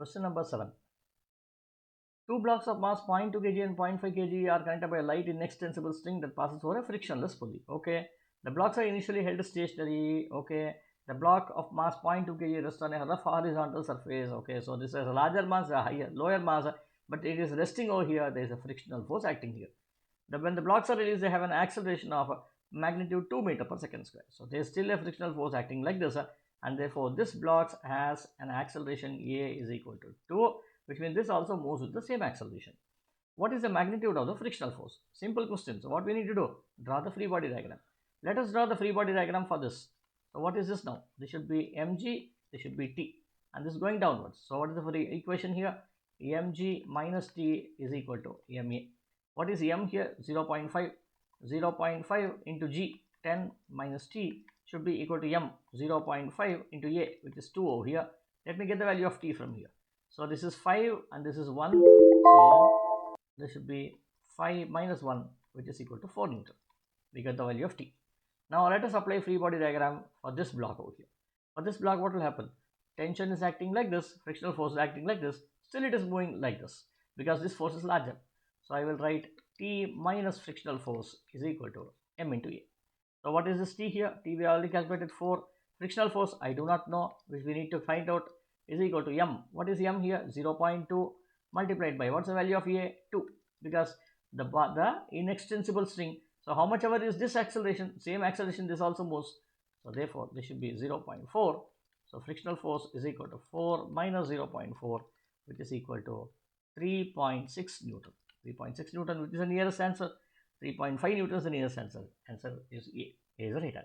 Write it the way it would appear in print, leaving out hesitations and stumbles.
Question number 7. Two blocks of mass 0.2 kg and 0.5 kg are connected by a light inextensible string that passes over a frictionless pulley. Okay. The blocks are initially held stationary. Okay. The block of mass 0.2 kg rests on a rough horizontal surface. Okay. So this has a larger mass, a higher, lower mass, but it is resting over here. There is a frictional force acting here. When the blocks are released, they have an acceleration of magnitude 2 meter per second square. So there is still a frictional force acting like this, and therefore this block has an acceleration A is equal to 2, which means this also moves with the same acceleration. What is the magnitude of the frictional force? Simple question. So what we need to do? Draw the free body diagram. Let us draw the free body diagram for this. So what is this now? This should be mg, this should be t, and this is going downwards. So what is the free equation here? mg minus t is equal to ma. What is m here? 0.5. 0.5 into g, 10 minus t should be equal to m, 0.5 into a, which is 2 over here. Let me get the value of t from here. So this is 5 and this is 1. So this should be 5 minus 1, which is equal to 4 Newton. We get the value of t. Now let us apply free body diagram for this block over here. For this block, what will happen? Tension is acting like this, frictional force is acting like this, still it is moving like this because this force is larger. So I will write T minus frictional force is equal to m into a. So what is this T here? T we already calculated 4. Frictional force I do not know, which we need to find out, is equal to m. What is m here? 0.2 multiplied by, what's the value of a? 2, because the inextensible string. So how much ever is this acceleration, same acceleration this also moves. So therefore this should be 0.4. So frictional force is equal to 4 minus 0.4, which is equal to 3.6 Newton. 3.6 Newton, which is the nearest answer. 3.5 Newton is the nearest answer. Answer is A. A is the right answer.